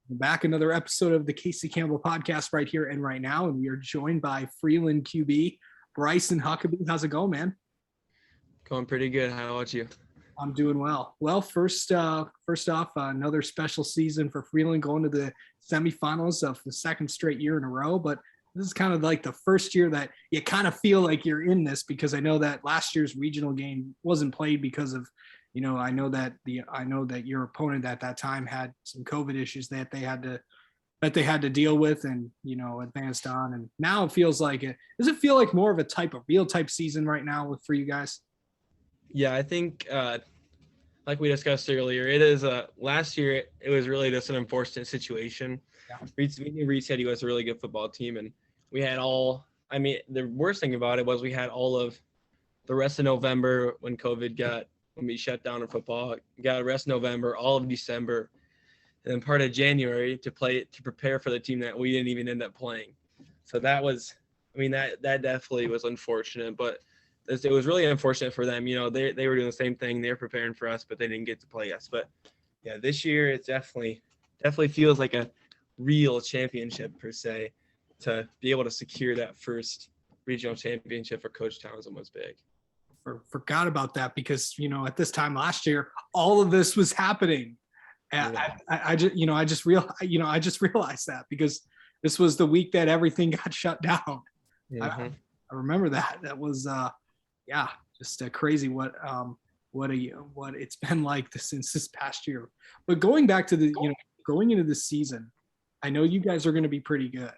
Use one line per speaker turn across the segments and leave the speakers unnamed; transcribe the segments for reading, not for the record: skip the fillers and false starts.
Back another episode of the Casey Campbell podcast right here and right now, and we are joined by Freeland QB Bryson Huckbey. How's it going, man?
Going pretty good. How about you?
I'm doing well. Well, first off, another special season for Freeland, going to the semifinals of the second straight year in a row. But this is kind of like the first year that you kind of feel like you're in this, because I know that last year's regional game wasn't played because of, I know that your opponent at that time had some COVID issues that they had to deal with and, advanced on. And now it feels like does it feel like more of a real type season right now for you guys?
Yeah, I think like we discussed earlier, it is last year it was really just an unfortunate situation. Yeah. We knew Reed said he was a really good football team, and we had the worst thing about it was we had all of the rest of November when we shut down in football, got the rest of November, all of December, and then part of January to prepare for the team that we didn't even end up playing. So that was, that definitely was unfortunate, but it was really unfortunate for them. They were doing the same thing. They were preparing for us, but they didn't get to play us. But yeah, this year it definitely feels like a real championship per se. To be able to secure that first regional championship for Coach Townsend was big.
Forgot about that because, at this time last year, all of this was happening. And yeah. I just realized that because this was the week that everything got shut down. Mm-hmm. I remember that. That was, just crazy what it's been like since this past year. But going back to going into the season, I know you guys are going to be pretty good.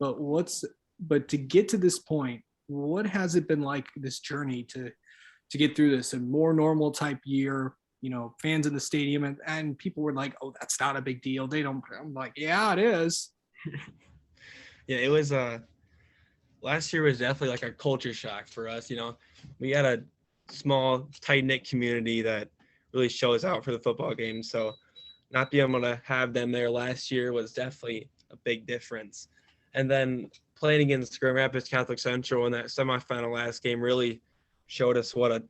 But to get to this point, what has it been like, this journey to get through this, a more normal type year? Fans in the stadium and people were like, "Oh, that's not a big deal." I'm like, "Yeah, it is."
Yeah, it was. Last year was definitely like a culture shock for us. We had a small, tight-knit community that really shows out for the football game. So not being able to have them there last year was definitely a big difference. And then playing against Grand Rapids Catholic Central in that semifinal last game really showed us what a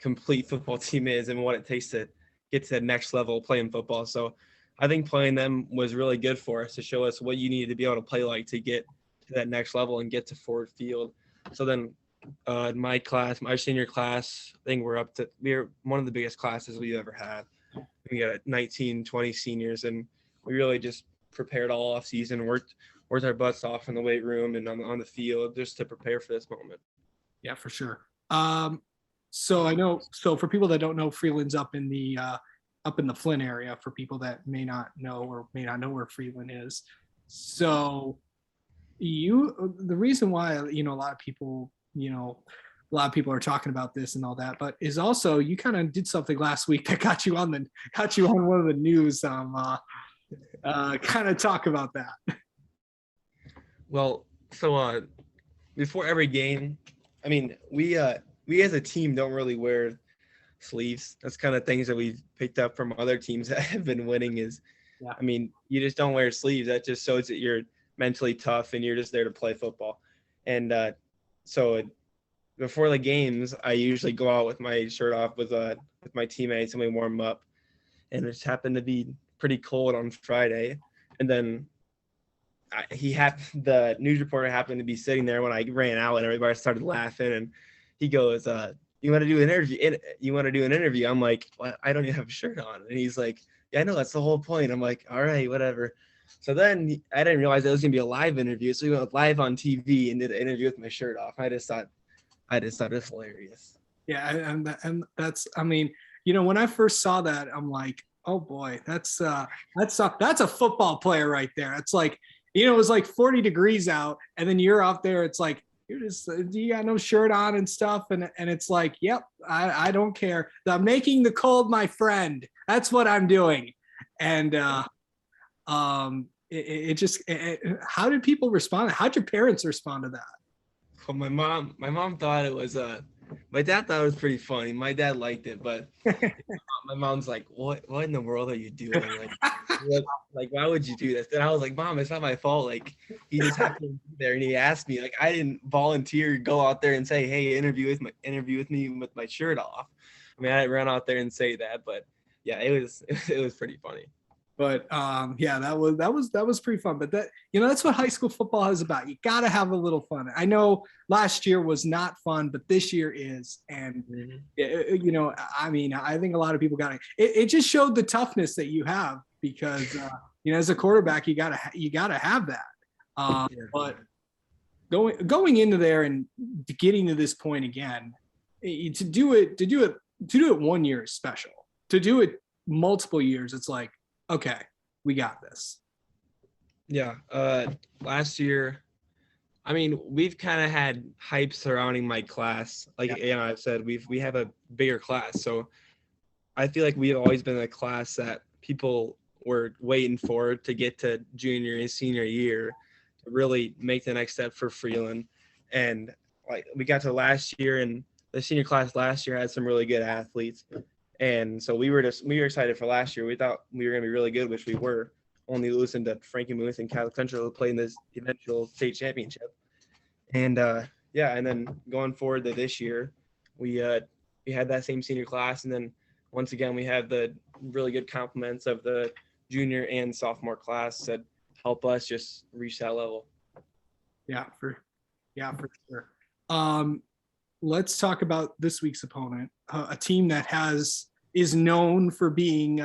complete football team is and what it takes to get to the next level playing football. So I think playing them was really good for us to show us what you need to be able to play like to get to that next level and get to Ford Field. So then my senior class, I think we're one of the biggest classes we've ever had. We got 19, 20 seniors, and we really just prepared all off season, worked our butts off in the weight room and on the field just to prepare for this moment.
Yeah, for sure. So for people that don't know, Freeland's up in the Flint area, for people that may not know where Freeland is. So the reason why, a lot of people are talking about this and all that, but is also you kind of did something last week that got you on one of the news. Kind of talk about that.
Well, so before every game, we as a team don't really wear sleeves. That's kind of things that we've picked up from other teams that have been winning is, yeah. You just don't wear sleeves. That just shows that you're mentally tough and you're just there to play football. And so before the games, I usually go out with my shirt off with my teammates and we warm up. And it just happened to be pretty cold on Friday. And then the news reporter happened to be sitting there when I ran out and everybody started laughing. And he goes, you want to do an interview? You want to do an interview? I'm like, well, I don't even have a shirt on. And he's like, yeah, I know, that's the whole point. I'm like, all right, whatever. So then I didn't realize it was going to be a live interview. So we went live on TV and did an interview with my shirt off. I just thought it was hilarious.
Yeah. And that's, when I first saw that, I'm like, oh boy, that's a football player right there. It's like, it was like 40 degrees out and then you're out there. It's like, you got no shirt on and stuff. And it's like, yep, I don't care. I'm making the cold my friend. That's what I'm doing. And how did people respond? How'd your parents respond to that?
Well, my mom thought it was my dad thought it was pretty funny. My dad liked it, but my mom's like, what in the world are you doing? Like, why would you do this? And I was like, Mom, it's not my fault. Like, he just happened to be there and he asked me. Like, I didn't volunteer, go out there and say, hey, interview with me with my shirt off. I didn't run out there and say that, but yeah, it was pretty funny.
But yeah, that was pretty fun. But that's what high school football is about. You got to have a little fun. I know last year was not fun, but this year is. And I mean, I think a lot of people got it. It just showed the toughness that you have because as a quarterback, you gotta have that. But going into there and getting to this point again, to do it 1 year is special. To do it multiple years, it's like, okay, we got this.
Yeah. Last year, I mean, we've kind of had hype surrounding my class. Like I've said, we have a bigger class, so I feel like we've always been a class that people were waiting for to get to junior and senior year to really make the next step for Freeland. And like we got to last year, and the senior class last year had some really good athletes. And so we were excited for last year. We thought we were going to be really good, which we were, only losing to Frankie Muth and Catholic Central to play in this eventual state championship. And and then going forward to this year, we had that same senior class, and then once again we have the really good compliments of the junior and sophomore class that help us just reach that level.
Yeah, for sure. Let's talk about this week's opponent, a team that is known for getting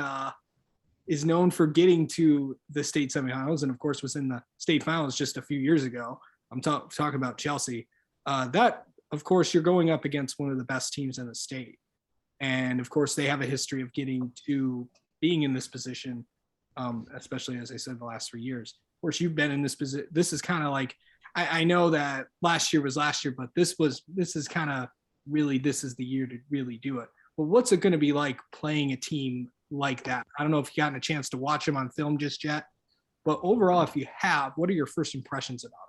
to the state semifinals, and of course was in the state finals just a few years ago. I'm talking about Chelsea. That, of course, you're going up against one of the best teams in the state, and of course they have a history of getting to being in this position, especially as I said the last 3 years. Of course, you've been in this position. This is kind of like. I know that last year was last year, but this is kind of really, this is the year to really do it. But what's it going to be like playing a team like that? I don't know if you've gotten a chance to watch them on film just yet, but overall, if you have, what are your first impressions about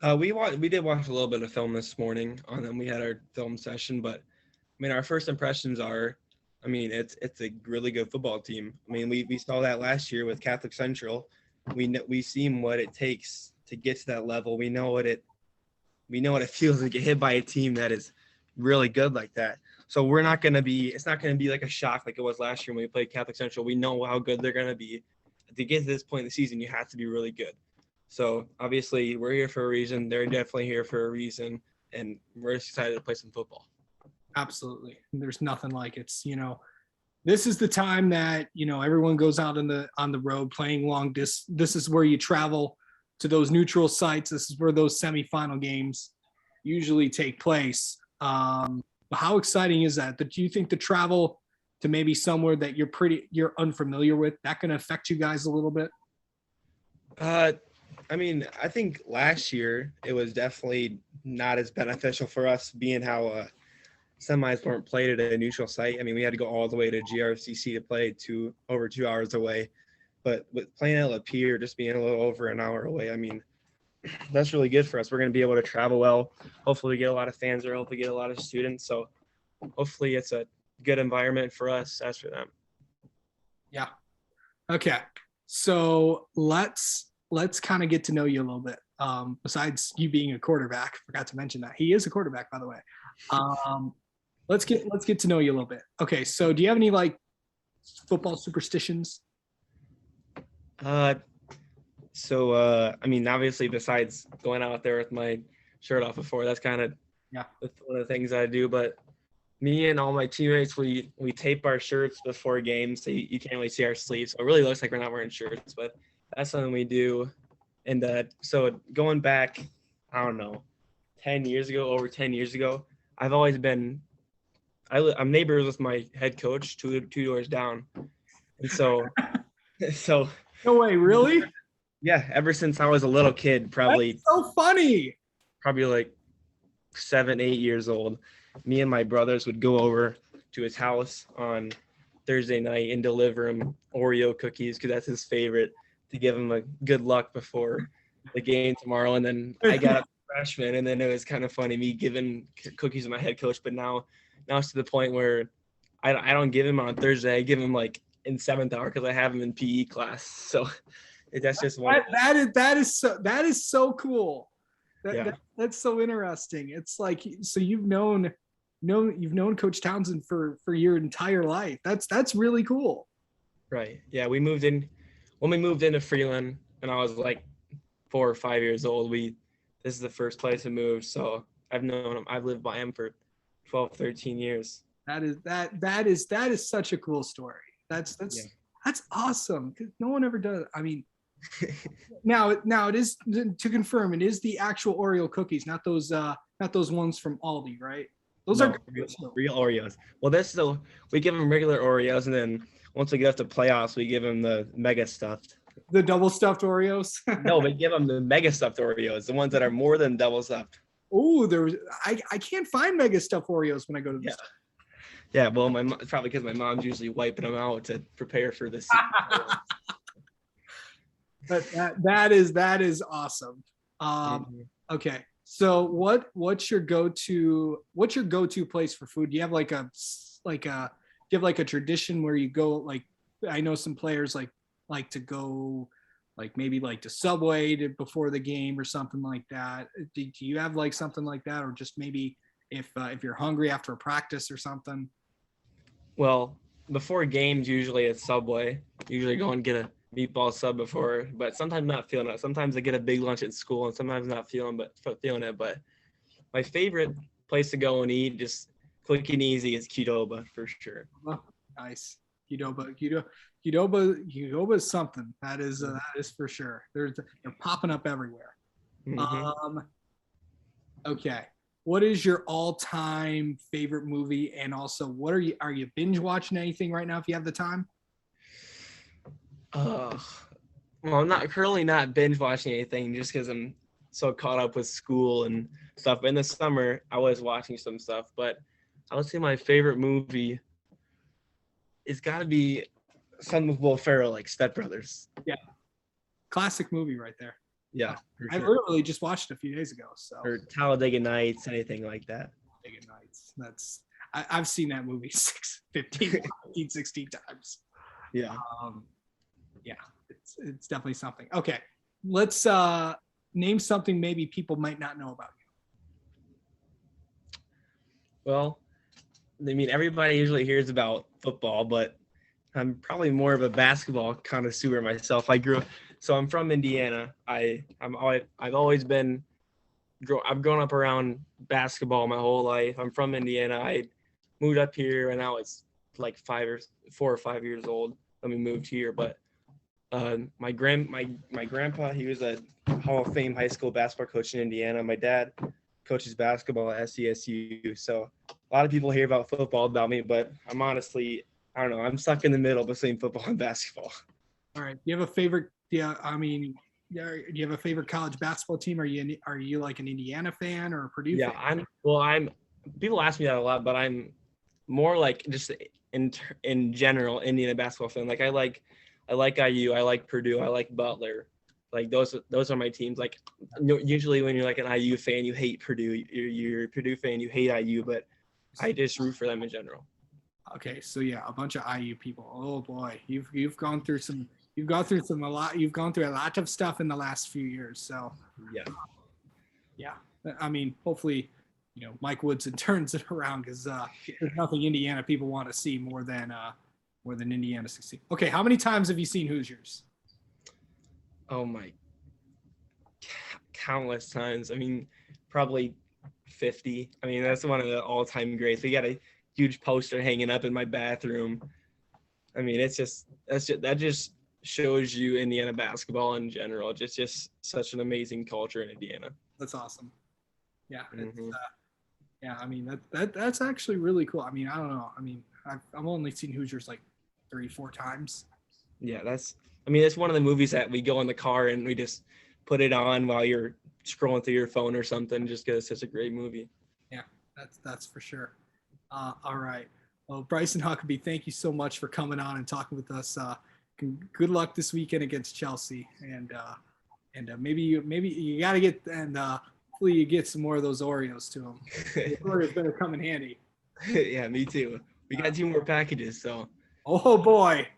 them?
We did watch a little bit of film this morning on them. We had our film session, but I mean, our first impressions are, I mean, it's a really good football team. I mean, we saw that last year with Catholic Central. We seen what it takes to get to that level. We know what it feels to get hit by a team that is really good like that. So it's not going to be like a shock like it was last year when we played Catholic Central. We know how good they're going to be. To get to this point in the season, you have to be really good. So obviously we're here for a reason. They're definitely here for a reason, and we're excited to play some football.
Absolutely. There's nothing like it's, this is the time that, everyone goes out on the road playing long distance. This is where you travel to those neutral sites. This is where those semifinal games usually take place. How exciting is that? Do you think the travel to maybe somewhere that you're unfamiliar with, that can affect you guys a little bit?
I mean, I think last year it was definitely not as beneficial for us, being how semis weren't played at a neutral site. I mean, we had to go all the way to GRCC to play over 2 hours away. But with playing at Lapeer, just being a little over an hour away, I mean, that's really good for us. We're going to be able to travel well. Hopefully we get a lot of fans there. Hopefully get a lot of students. So hopefully it's a good environment for us as for them.
Yeah. Okay. So let's kind of get to know you a little bit. Besides you being a quarterback, forgot to mention that he is a quarterback, by the way. Let's get to know you a little bit. Okay. So do you have any like football superstitions?
I mean, obviously, besides going out there with my shirt off before, that's kind of one of the things I do. But me and all my teammates, we tape our shirts before games, so you can't really see our sleeves. So it really looks like we're not wearing shirts, but that's something we do. And so going back, I don't know, over 10 years ago, I've always been. I'm neighbors with my head coach, two doors down, and so.
No way, really?
Yeah, ever since I was a little kid, probably.
That's so funny.
Probably like 7, 8 years old. Me and my brothers would go over to his house on Thursday night and deliver him Oreo cookies because that's his favorite, to give him a good luck before the game tomorrow. And then I got a freshman, and then it was kind of funny me giving cookies to my head coach. But now it's to the point where I don't give him on Thursday. I give him like in 7th hour because I have him in PE class. So that's just one.
That is so cool. That's so interesting. It's like, so you've known Coach Townsend for your entire life. That's really cool.
Right. Yeah, we moved in when we moved into Freeland, and I was like 4 or 5 years old. This is the first place I moved, so I've known him. I've lived by him for 12, 13 years.
That is such a cool story. That's
Yeah.
that's that's awesome. 'Cause no one ever does. I mean, now it is, to confirm, it is the actual Oreo cookies, not those ones from Aldi, right? Those
No,
are good still.
real Oreos. Well, we give them regular Oreos, and then once we get up to playoffs, we give them the mega stuffed.
The double stuffed Oreos.
No, we give them the mega stuffed Oreos, the ones that are more than double stuffed.
Oh, I can't find mega stuffed Oreos when I go to the
Yeah.
store.
Yeah, well, it's probably because my mom's usually wiping them out to prepare for this.
But that is awesome. Okay. So what's your go-to place for food? Do you have like a tradition where you go, like, I know some players like to go like maybe like to Subway before the game or something like that. Do you have like something like that, or just maybe if you're hungry after a practice or something?
Well, before games, usually it's Subway. Usually go and get a meatball sub before, but sometimes not feeling it. Sometimes I get a big lunch at school, and sometimes not feeling it. But my favorite place to go and eat, just quick and easy, is Qdoba for sure.
Oh, nice. Qdoba is something. That is for sure. They're popping up everywhere.
Mm-hmm.
Okay. What is your all-time favorite movie? And also, are you binge watching anything right now if you have the time?
Well, I'm currently not binge watching anything just because I'm so caught up with school and stuff. In the summer, I was watching some stuff, but I would say my favorite movie is got to be something with Will Ferrell, like Step Brothers.
Yeah, classic movie right there.
Yeah,
I literally just watched it a few days ago. So,
or Talladega Nights, anything like that.
Talladega Nights. I've seen that movie 15, 16 times.
Yeah.
Yeah, it's definitely something. Okay, let's name something maybe people might not know about you.
Well, I mean, everybody usually hears about football, but I'm probably more of a basketball connoisseur myself. So I'm from Indiana. I've grown up around basketball my whole life. I'm from Indiana. I moved up here, and I was like 4 or 5 years old when we moved here. But my grandpa, he was a Hall of Fame high school basketball coach in Indiana. My dad coaches basketball at SCSU. So a lot of people hear about football about me, but I'm honestly, I don't know. I'm stuck in the middle between football and basketball.
All right. Do you have a favorite? Yeah, I mean, do you have a favorite college basketball team? Are you like an Indiana fan or a Purdue fan?
I'm people ask me that a lot, but I'm more like just in general Indiana basketball fan. Like I like IU, I like Purdue, I like Butler. Like those are my teams. Like usually when you're like an IU fan, you hate Purdue. You're a Purdue fan, you hate IU, but I just root for them in general.
Okay, so yeah, a bunch of IU people. Oh boy, you've gone through a lot of stuff in the last few years. So yeah. I mean, hopefully, Mike Woodson turns it around, because there's nothing Indiana people want to see more than Indiana succeed. Okay, how many times have you seen Hoosiers?
Oh my, countless times. I mean, probably 50. I mean, that's one of the all-time greats. We got a huge poster hanging up in my bathroom. I mean, that just shows you Indiana basketball in general. Just such an amazing culture in Indiana.
That's awesome. Yeah.
Mm-hmm.
I mean, that's actually really cool. I mean, I don't know. I mean, I've only seen Hoosiers like 3-4 times.
Yeah, it's one of the movies that we go in the car and we just put it on while you're scrolling through your phone or something, just because it's such a great movie.
Yeah, that's for sure. All right. Well, Bryson Huckbey, thank you so much for coming on and talking with us. Good luck this weekend against Chelsea, and maybe you got to get, and hopefully you get some more of those Oreos to them. The Oreos better come in handy.
Yeah, me too. We got 2 more packages, so.
Oh boy.